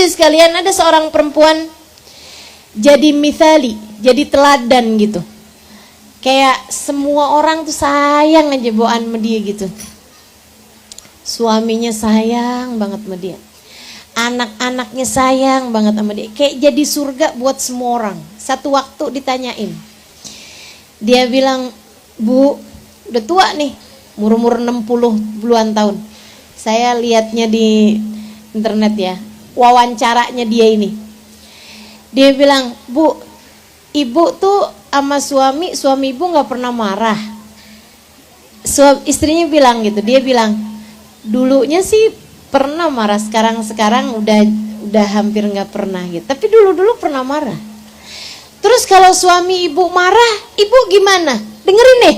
sekalian, ada seorang perempuan jadi mithali, jadi teladan gitu. Kayak semua orang tuh sayang aja bawaan sama dia gitu. Suaminya sayang banget sama dia. Anak-anaknya sayang banget sama dia. Kayak jadi surga buat semua orang. Satu waktu ditanyain. Dia bilang, "Bu, udah tua nih, umur 60-an tahun. Saya lihatnya di internet ya, wawancaranya dia ini. Dia bilang, "Bu, ibu tuh sama suami ibu gak pernah marah." Istrinya bilang gitu, dia bilang, "Dulunya sih pernah marah, sekarang udah hampir gak pernah gitu. Tapi dulu pernah marah." Terus kalau suami ibu marah, ibu gimana? Dengerin nih,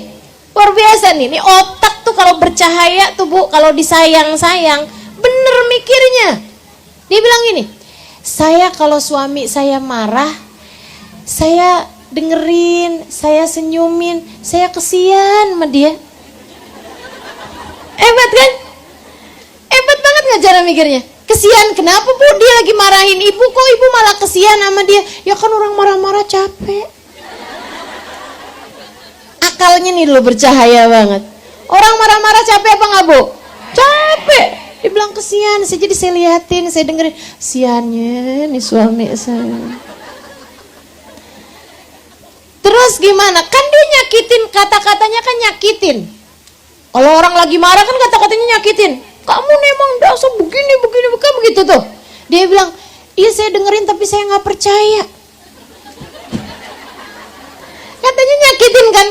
luar biasa nih. Ini otak tuh kalau bercahaya tuh Bu, kalau disayang-sayang, bener mikirnya. Dia bilang gini, "Saya kalau suami saya marah, saya dengerin, saya senyumin, saya kesian sama dia." Hebat kan? Hebat banget gak cara mikirnya? Kesian, kenapa Bu? Dia lagi marahin ibu, kok ibu malah kesian sama dia? Ya kan orang marah-marah capek. Akalnya nih lo bercahaya banget. Orang marah-marah capek apa gak Bu? Capek. Dia bilang kesian, jadi saya liatin, saya dengerin, kesiannya nih suami saya. Terus gimana? Kan dia nyakitin, kata-katanya kan nyakitin. Kalau orang lagi marah kan kata-katanya nyakitin. "Kamu nih emang dasar begini begitu tuh." Dia bilang, "Iya saya dengerin tapi saya nggak percaya." Katanya nyakitin kan?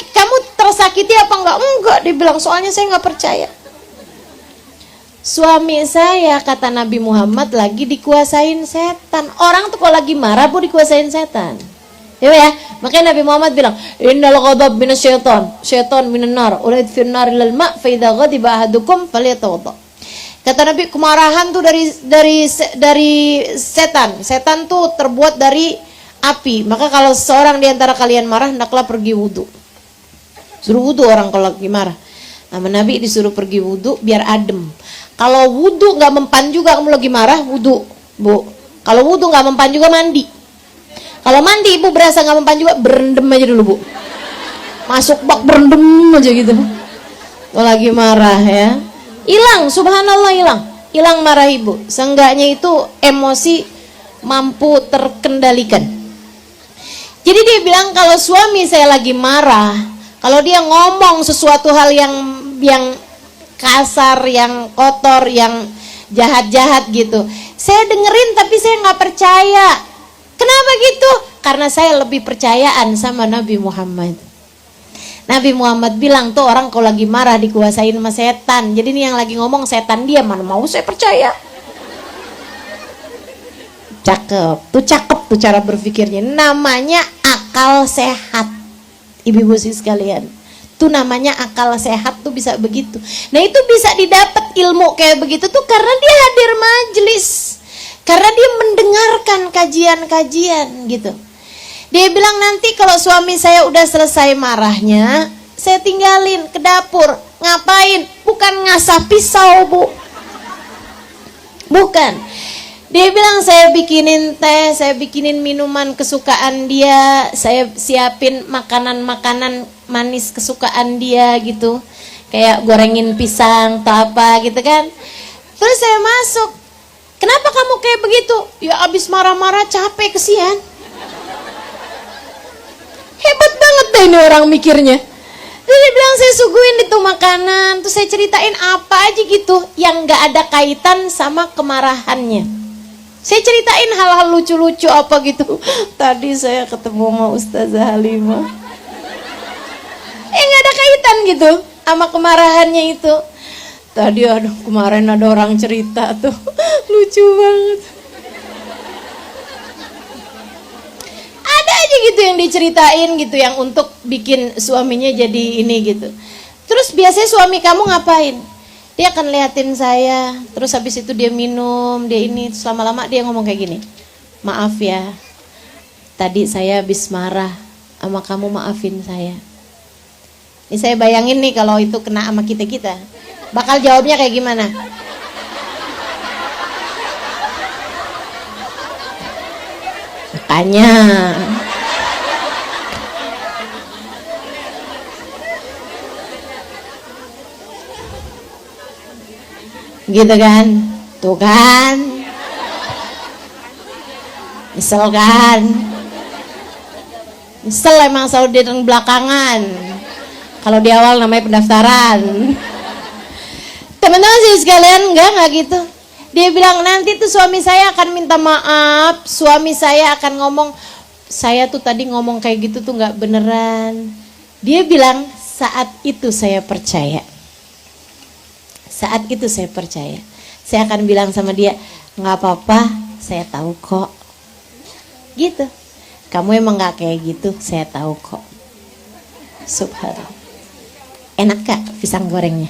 Kamu tersakiti apa enggak? Enggak, dia bilang, "Soalnya saya nggak percaya." Suami saya, kata Nabi Muhammad, lagi dikuasain setan. Orang tuh kalau lagi marah Bu dikuasain setan. Ya, makanya Nabi Muhammad bilang, "Innal ghadab minasyaitan, syaitan minan nar, urid fin nar ilal ma, fa idza ghadiba ahadukum falyatawadda." Kata Nabi, kemarahan tuh dari setan. Setan tuh terbuat dari api. Maka kalau seorang di antara kalian marah, hendaklah pergi wudu. Suruh wudu orang kalau lagi marah. Sama Nabi disuruh pergi wudu biar adem. Kalau wudu nggak mempan juga, kamu lagi marah, wudu, Bu. Kalau wudu nggak mempan juga, mandi. Kalau mandi ibu berasa nggak mempan juga, berendam aja dulu Bu. Masuk bak berendam aja gitu. Kalau lagi marah ya, hilang, subhanallah hilang marah ibu. Seenggaknya itu emosi mampu terkendalikan. Jadi dia bilang kalau suami saya lagi marah, kalau dia ngomong sesuatu hal yang kasar, yang kotor, yang jahat-jahat gitu, saya dengerin tapi saya nggak percaya. Kenapa gitu? Karena saya lebih percayaan sama Nabi Muhammad. Nabi Muhammad bilang tuh orang kalau lagi marah dikuasain sama setan. Jadi ini yang lagi ngomong setan, dia mana mau saya percaya. Cakep tuh cara berpikirnya. Namanya akal sehat. Ibu-ibu sekalian, tuh namanya akal sehat tuh bisa begitu. Nah itu bisa didapat ilmu kayak begitu tuh karena dia hadir majelis, karena dia mendengarkan kajian-kajian gitu. Dia bilang nanti kalau suami saya udah selesai marahnya, saya tinggalin ke dapur. Ngapain? Bukan ngasah pisau Bu, bukan. Dia bilang saya bikinin teh, saya bikinin minuman kesukaan dia, saya siapin makanan-makanan manis kesukaan dia gitu, kayak gorengin pisang atau apa gitu kan. Terus saya masuk, "Kenapa kamu kayak begitu?" "Ya abis marah-marah capek, kesian." Hebat banget deh ini orang mikirnya. Terus dia bilang saya suguhin itu makanan, terus saya ceritain apa aja gitu yang gak ada kaitan sama kemarahannya. Saya ceritain hal-hal lucu-lucu apa gitu. "Tadi saya ketemu sama Ustazah Halimah." Gak ada kaitan gitu sama kemarahannya itu. "Tadi aduh kemarin ada orang cerita tuh." Lucu banget. Ada aja gitu yang diceritain gitu yang untuk bikin suaminya jadi ini gitu. Terus biasanya suami kamu ngapain? Dia akan liatin saya, terus habis itu dia minum, dia ini, terus lama-lama dia ngomong kayak gini, "Maaf ya, tadi saya habis marah sama kamu, maafin saya." Ini saya bayangin nih kalau itu kena sama kita-kita, bakal jawabnya kayak gimana? makanya. Gitu kan, tuh kan, nyesel kan, nyesel emang selalu datang belakangan. Kalau di awal namanya pendaftaran. Teman-teman sih sekalian, enggak gitu. Dia bilang nanti tuh suami saya akan minta maaf, suami saya akan ngomong, saya tuh tadi ngomong kayak gitu tuh nggak beneran. Dia bilang saat itu saya percaya. Saat itu saya percaya. Saya akan bilang sama dia, nggak apa-apa, saya tahu kok. Gitu. Kamu emang nggak kayak gitu, saya tahu kok. Subhanallah. Enak kak pisang gorengnya?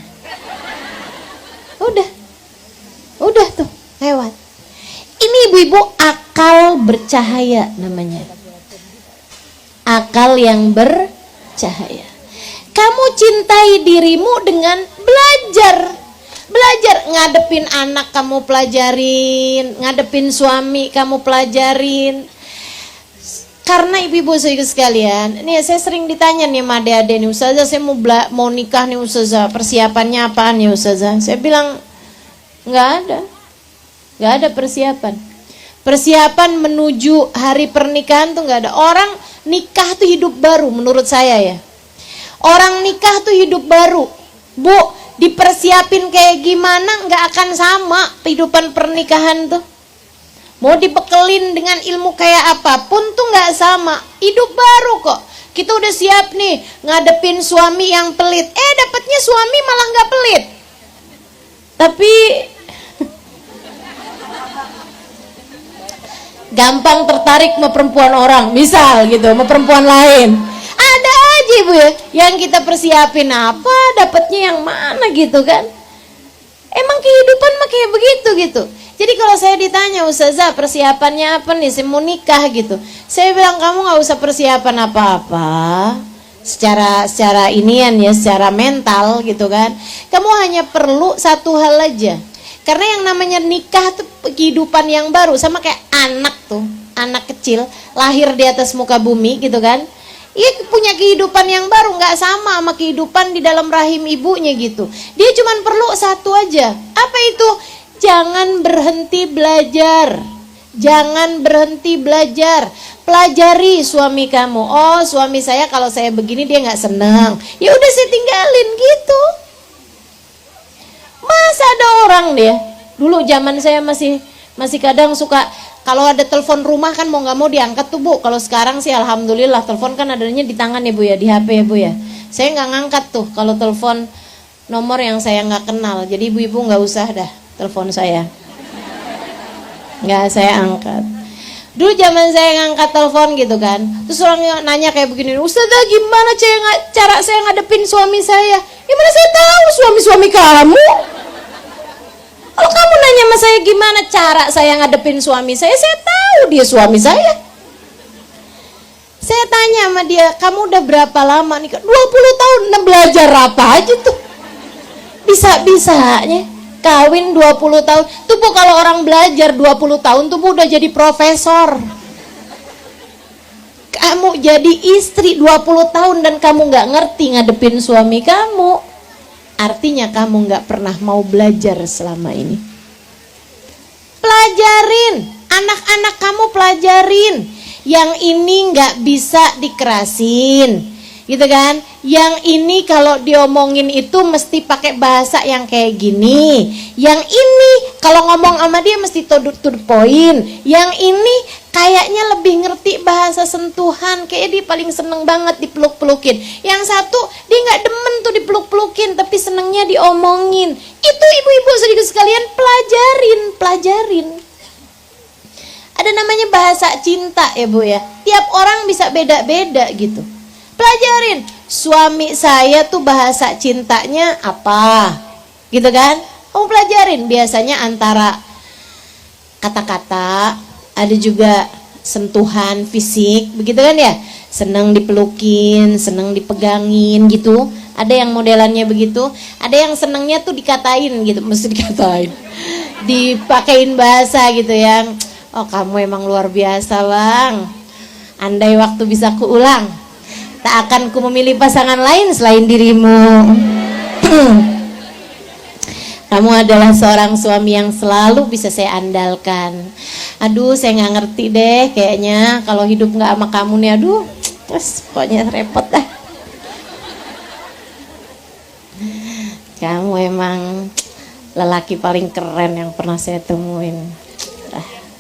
Udah tuh lewat. Ini ibu-ibu akal bercahaya namanya. Akal yang bercahaya. Kamu cintai dirimu dengan belajar. Belajar ngadepin anak kamu pelajarin, ngadepin suami kamu pelajarin. Karena ibu-ibu sekalian, nih saya sering ditanya nih sama adik-adik nih, Ustazah saya mau nikah nih Ustazah, persiapannya apaan nih Ustazah? Saya bilang nggak ada persiapan. Persiapan menuju hari pernikahan tuh nggak ada. Orang nikah tuh hidup baru menurut saya ya. Orang nikah tuh hidup baru, Bu. Dipersiapin kayak gimana nggak akan sama kehidupan pernikahan tuh. Mau dibekelin dengan ilmu kayak apapun tuh nggak sama. Hidup baru kok. Kita udah siap nih ngadepin suami yang pelit. Dapatnya suami malah nggak pelit. Tapi gampang tertarik sama perempuan orang, misal gitu, sama perempuan lain. Ada aja ibu ya, yang kita persiapin apa, dapatnya yang mana gitu kan. Emang kehidupan mah kayak begitu gitu. Jadi kalau saya ditanya, Ustazah persiapannya apa nih, saya mau nikah gitu, saya bilang kamu gak usah persiapan apa-apa secara inian ya, secara mental gitu kan. Kamu hanya perlu satu hal aja. Karena yang namanya nikah tuh kehidupan yang baru, sama kayak anak tuh, anak kecil lahir di atas muka bumi gitu kan. Ia punya kehidupan yang baru, nggak sama kehidupan di dalam rahim ibunya gitu. Dia cuma perlu satu aja. Apa itu? Jangan berhenti belajar. Jangan berhenti belajar. Pelajari suami kamu. Oh, suami saya kalau saya begini dia nggak senang. Ya udah saya tinggalin gitu. Masa ada orang dia? Dulu zaman saya masih kadang suka kalau ada telepon rumah kan mau nggak mau diangkat tuh Bu. Kalau sekarang sih alhamdulillah telepon kan adanya di tangan ya Bu ya, di HP ya Bu ya. Saya nggak ngangkat tuh kalau telepon nomor yang saya nggak kenal. Jadi ibu-ibu nggak usah dah telepon saya. Nggak saya angkat. Dulu zaman saya ngangkat telepon gitu kan, terus orang nanya kayak begini, Ustazah gimana cara saya ngadepin suami saya? Gimana saya tahu suami kamu? Kalau kamu nanya sama saya gimana cara saya ngadepin suami saya tahu dia suami saya. Saya tanya sama dia, kamu udah berapa lama nih? 20 tahun. Nah, belajar apa aja tuh? Bisa-bisanya kawin 20 tahun. Tuh Bu, kalau orang belajar 20 tahun tuh Bu udah jadi profesor. Kamu jadi istri 20 tahun dan kamu gak ngerti ngadepin suami kamu, artinya kamu gak pernah mau belajar selama ini. Pelajarin, anak-anak kamu pelajarin. Yang ini gak bisa dikerasin, gitu kan? Yang ini kalau diomongin itu mesti pakai bahasa yang kayak gini. Yang ini kalau ngomong sama dia mesti to the point. Yang ini kayaknya lebih ngerti bahasa sentuhan, kayak dia paling seneng banget dipeluk-pelukin. Yang satu dia nggak demen tuh dipeluk-pelukin, tapi senengnya diomongin. Itu ibu-ibu sedikit sekalian pelajarin. Ada namanya bahasa cinta ya Bu ya. Tiap orang bisa beda-beda gitu. Pelajarin, suami saya tuh bahasa cintanya apa, gitu kan? Kamu pelajarin, biasanya antara kata-kata, ada juga sentuhan fisik, begitu kan ya? Seneng dipelukin, seneng dipegangin gitu. Ada yang modelannya begitu, ada yang senengnya tuh dikatain gitu, mesti dikatain, dipakein bahasa gitu yang, oh kamu emang luar biasa Bang. Andai waktu bisa kuulang, tak akan ku memilih pasangan lain selain dirimu. Kamu adalah seorang suami yang selalu bisa saya andalkan. Aduh, saya nggak ngerti deh, kayaknya kalau hidup nggak sama kamu nih, aduh, terus pokoknya repot dah. Kamu emang lelaki paling keren yang pernah saya temuin.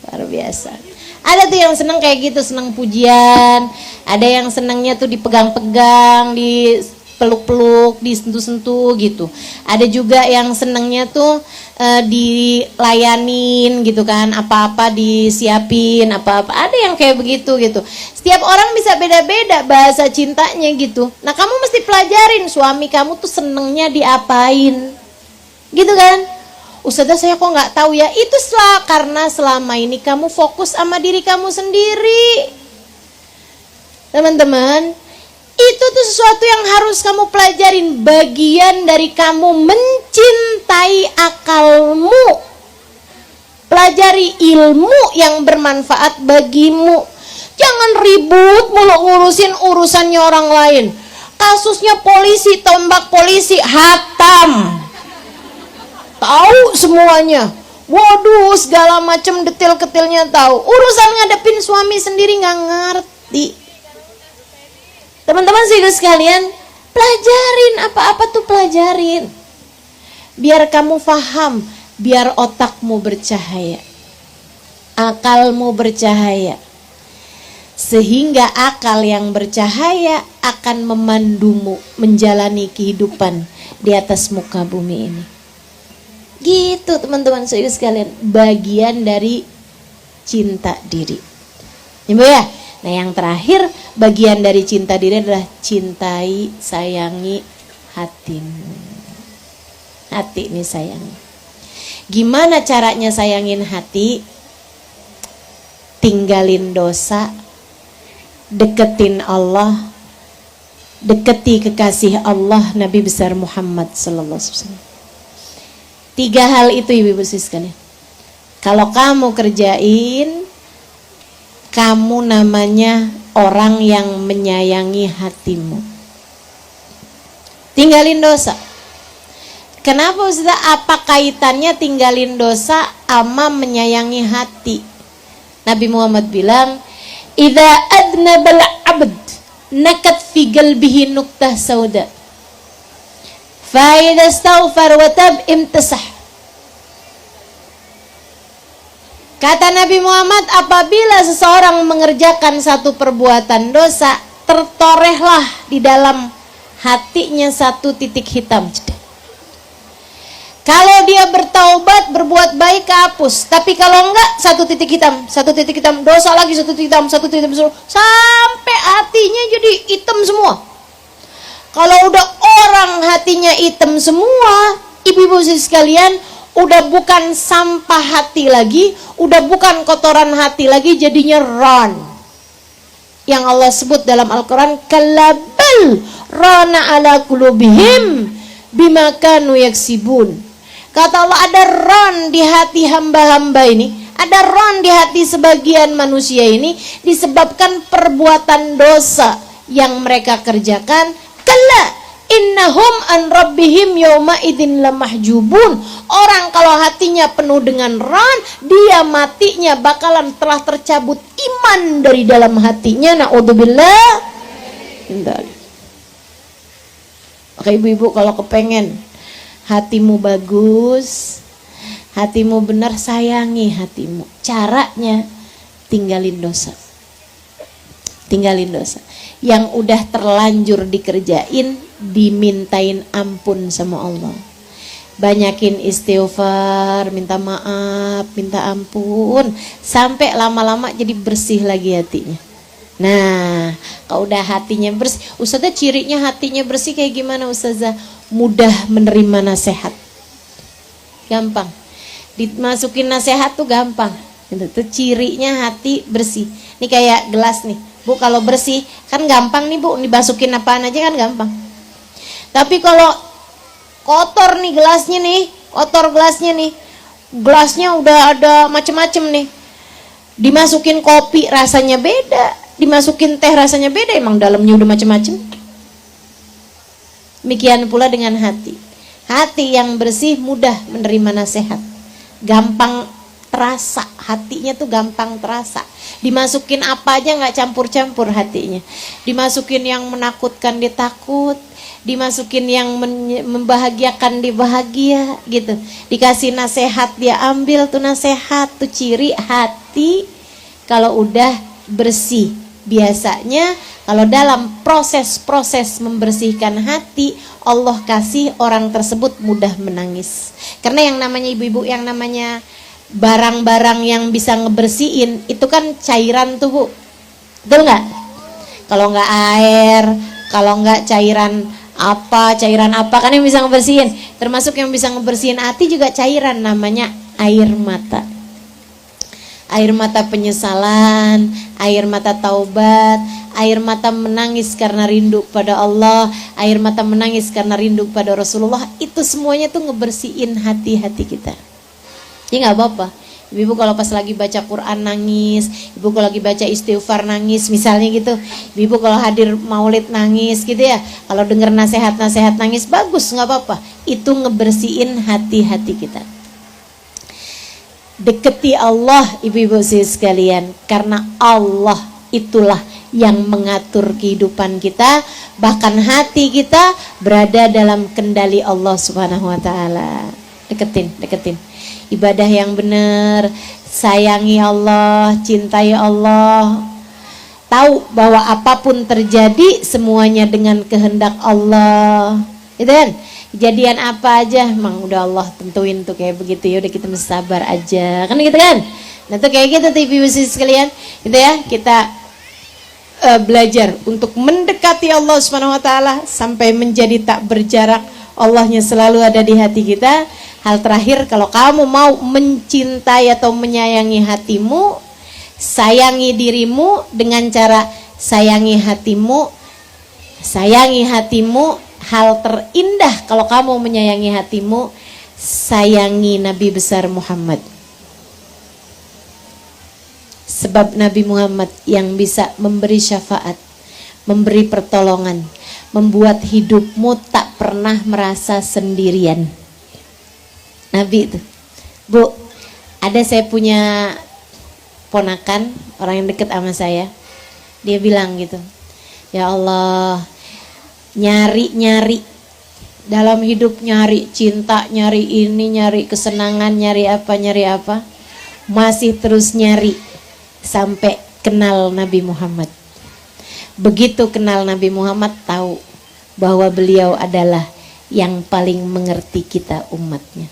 Luar biasa. Ada tuh yang seneng kayak gitu, seneng pujian. Ada yang senengnya tuh dipegang-pegang, dipeluk-peluk, disentuh-sentuh gitu. Ada juga yang senengnya tuh dilayanin gitu kan, apa-apa disiapin, apa-apa. Ada yang kayak begitu gitu. Setiap orang bisa beda-beda bahasa cintanya gitu. Nah, kamu mesti pelajarin suami kamu tuh senengnya diapain. Gitu kan? Ustazah, saya kok nggak tahu ya. Itu karena selama ini kamu fokus sama diri kamu sendiri. Teman-teman, itu tuh sesuatu yang harus kamu pelajarin. Bagian dari kamu mencintai akalmu. Pelajari ilmu yang bermanfaat bagimu. Jangan ribut mulu ngurusin urusannya orang lain. Kasusnya polisi, tombak polisi, hatam. Tahu semuanya. Waduh, segala macam detail-detailnya tahu. Urusan ngadepin suami sendiri nggak ngerti. Teman-teman saudara sekalian, pelajarin apa-apa tuh pelajarin. Biar kamu paham, biar otakmu bercahaya. Akalmu bercahaya. Sehingga akal yang bercahaya akan memandumu menjalani kehidupan di atas muka bumi ini. Gitu teman-teman saudara sekalian, bagian dari cinta diri. Ya, nah yang terakhir bagian dari cinta diri adalah cintai, sayangi hatimu. Hati ini sayangi. Gimana caranya sayangin hati? Tinggalin dosa, deketin Allah, deketi kekasih Allah Nabi besar Muhammad sallallahu alaihi wasallam. 3 hal itu ibu-ibu sekalian. Kalau kamu kerjain, kamu namanya orang yang menyayangi hatimu. Tinggalin dosa. Kenapa Ustaz? Apa kaitannya tinggalin dosa sama menyayangi hati? Nabi Muhammad bilang, "Idza adnabal 'abd nakat fi qalbihi nuqtah sauda. Fa idza astaghfar wa tab imtasah." Kata Nabi Muhammad, apabila seseorang mengerjakan satu perbuatan dosa, tertorehlah di dalam hatinya satu titik hitam. Kalau dia bertaubat, berbuat baik, kehapus. Tapi kalau enggak, satu titik hitam, dosa lagi, satu titik hitam, sampai hatinya jadi hitam semua. Kalau udah orang hatinya hitam semua, ibu-ibu sekalian, udah bukan sampah hati lagi, udah bukan kotoran hati lagi, jadinya ran. Yang Allah sebut dalam Al-Quran, kalabal rana ala qulubihim bima kanu yaksibun. Kata Allah, ada ran di hati hamba-hamba ini, ada ran di hati sebagian manusia ini, disebabkan perbuatan dosa yang mereka kerjakan. Kalla innahum an rabbihim yawma idin lamahjubun. Orang kalau hatinya penuh dengan ran, dia matinya bakalan telah tercabut iman dari dalam hatinya. Na'udzubillah. Oke ibu-ibu, kalau kepengen hatimu bagus, hatimu benar, sayangi hatimu. Caranya tinggalin dosa. Tinggalin dosa. Yang udah terlanjur dikerjain, dimintain ampun sama Allah. Banyakin istighfar, minta maaf, minta ampun, sampai lama-lama jadi bersih lagi hatinya. Nah, kalau udah hatinya bersih, Ustazah cirinya hatinya bersih kayak gimana Ustazah? Mudah menerima nasihat. Gampang. Dimasukin nasihat tuh gampang. Itu cirinya hati bersih. Ini kayak gelas nih. Bu, kalau bersih kan gampang nih Bu, dimasukin apaan aja kan gampang. Tapi kalau kotor nih gelasnya nih, kotor gelasnya nih, gelasnya udah ada macem-macem nih, dimasukin kopi rasanya beda, dimasukin teh rasanya beda, emang dalamnya udah macem-macem. Demikian pula dengan hati. Hati yang bersih mudah menerima nasihat, gampang terasa, hatinya tuh gampang terasa. Dimasukin apa aja nggak campur-campur hatinya. Dimasukin yang menakutkan dia takut, dimasukin yang membahagiakan dia bahagia gitu. Dikasih nasihat dia ambil tuh nasihat, tuh ciri hati kalau udah bersih. Biasanya kalau dalam proses-proses membersihkan hati, Allah kasih orang tersebut mudah menangis. Karena yang namanya ibu-ibu, yang namanya barang-barang yang bisa ngebersihin itu kan cairan tuh Bu, betul nggak? Kalau nggak air, kalau nggak cairan apa kan yang bisa ngebersihin. Termasuk yang bisa ngebersihin hati juga cairan, namanya air mata. Air mata penyesalan, air mata taubat, air mata menangis karena rindu pada Allah, air mata menangis karena rindu pada Rasulullah. Itu semuanya tuh ngebersihin hati-hati kita. Ya nggak apa-apa. Ibu kalau pas lagi baca Quran nangis, ibu kalau lagi baca istighfar nangis, misalnya gitu. Ibu kalau hadir maulid nangis gitu ya. Kalau dengar nasihat-nasihat nangis, bagus, nggak apa-apa. Itu ngebersihin hati-hati kita. Deketi Allah ibu-ibu sekalian, karena Allah itulah yang mengatur kehidupan kita, bahkan hati kita berada dalam kendali Allah Subhanahu wa taala. Deketin. Ibadah yang benar, sayangi Allah, cintai Allah. Tahu bahwa apapun terjadi semuanya dengan kehendak Allah. Gitu kan? Kejadian apa aja emang udah Allah tentuin tuh kayak begitu, ya udah kita mesti sabar aja kan gitu kan. Nah tuh kayak gitu tuh ibu-ibu sekalian gitu ya, kita belajar untuk mendekati Allah Subhanahu wa taala sampai menjadi tak berjarak. Allahnya selalu ada di hati kita. Hal terakhir, kalau kamu mau mencintai atau menyayangi hatimu, sayangi dirimu dengan cara sayangi hatimu. Sayangi hatimu. Hal terindah kalau kamu menyayangi hatimu, sayangi Nabi besar Muhammad. Sebab Nabi Muhammad yang bisa memberi syafaat, memberi pertolongan, membuat hidupmu tak pernah merasa sendirian. Nabi itu. Bu, ada saya punya ponakan, orang yang dekat sama saya. Dia bilang gitu, ya Allah, nyari dalam hidup, nyari cinta, nyari ini, nyari kesenangan, nyari apa, masih terus nyari sampai kenal Nabi Muhammad. Begitu kenal Nabi Muhammad, tahu bahwa beliau adalah yang paling mengerti kita umatnya.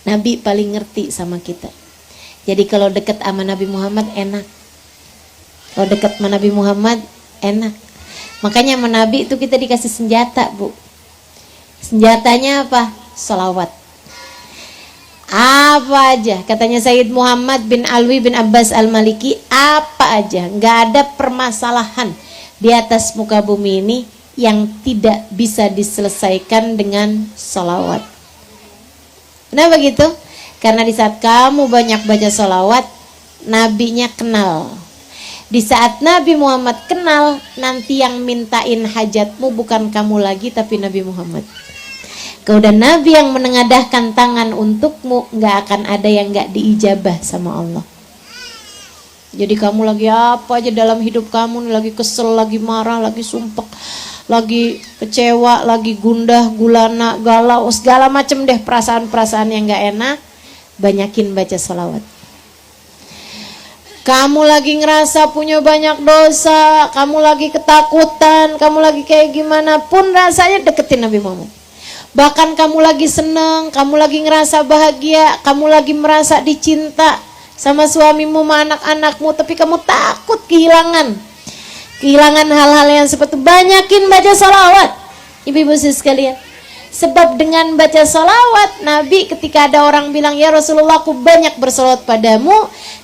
Nabi paling ngerti sama kita. Jadi kalau dekat sama Nabi Muhammad enak. Kalau dekat sama Nabi Muhammad enak. Makanya sama Nabi itu kita dikasih senjata Bu. Senjatanya apa? Salawat. Apa aja, katanya Sayyid Muhammad bin Alwi bin Abbas Al-Maliki, apa aja, gak ada permasalahan di atas muka bumi ini yang tidak bisa diselesaikan dengan salawat. Kenapa gitu? Karena di saat kamu banyak baca salawat, Nabinya kenal. Di saat Nabi Muhammad kenal, nanti yang mintain hajatmu bukan kamu lagi tapi Nabi Muhammad. Kalau udah Nabi yang menengadahkan tangan untukmu, gak akan ada yang gak diijabah sama Allah. Jadi kamu lagi apa aja dalam hidup kamu, lagi kesel, lagi marah, lagi sumpek, lagi kecewa, lagi gundah, gulana, galau, segala macam deh perasaan-perasaan yang gak enak, banyakin baca salawat. Kamu lagi ngerasa punya banyak dosa, kamu lagi ketakutan, kamu lagi kayak gimana pun rasanya, deketin Nabi Muhammad. Bahkan kamu lagi seneng, kamu lagi ngerasa bahagia, kamu lagi merasa dicinta sama suamimu, sama anak-anakmu, tapi kamu takut kehilangan hal-hal yang seperti itu, banyakin baca salawat ibu-ibu sekalian. Sebab dengan baca salawat, Nabi ketika ada orang bilang, ya Rasulullah aku banyak bersalawat padamu,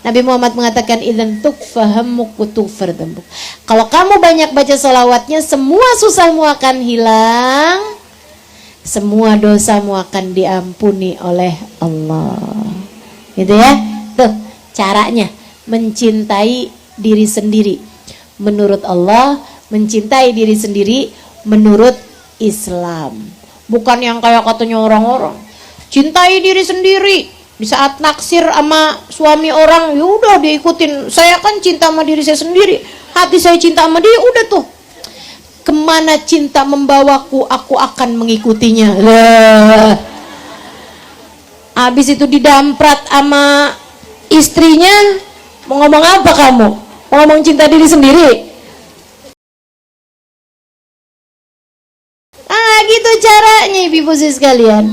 Nabi Muhammad mengatakan, idzan tukfahammuk kutufar dzambuk. Kalau kamu banyak baca salawatnya, semua susahmu akan hilang, semua dosamu akan diampuni oleh Allah. Gitu ya. Tuh caranya mencintai diri sendiri menurut Allah, mencintai diri sendiri menurut Islam. Bukan yang kayak katanya orang-orang, cintai diri sendiri, di saat naksir sama suami orang, ya udah diikutin. Saya kan cinta sama diri saya sendiri, hati saya cinta sama dia, udah tuh. Kemana cinta membawaku, aku akan mengikutinya. Lah. Habis itu didamprat sama istrinya, mau ngomong apa kamu? Mau ngomong cinta diri sendiri? Gitu caranya ibu sekalian.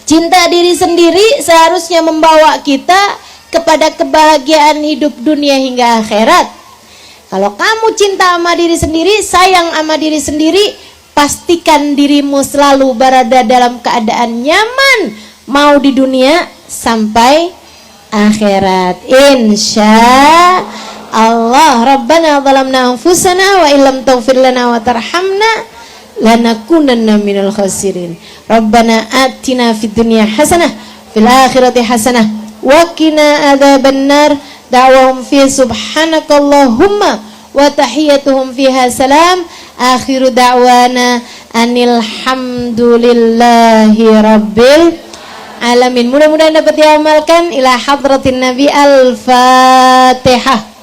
Cinta diri sendiri seharusnya membawa kita kepada kebahagiaan hidup dunia hingga akhirat. Kalau kamu cinta sama diri sendiri, sayang sama diri sendiri, pastikan dirimu selalu berada dalam keadaan nyaman, mau di dunia sampai akhirat. Insya Allah. Rabbana zalamna anfusana wa illam taghfir lana wa tarhamna lanakunanna minal khasirin. Rabbana atina fid dunya hasanah fil akhirati hasanah wa qina adzabannar. Da'wahum fi subhanakallahumma wa tahiyyatuhum fiha salam. Akhiru da'wana anil hamdulillahi rabbil alamin. Mudah-mudahan dapat diamalkan. Ila hadratin Nabi. Al-Fatihah.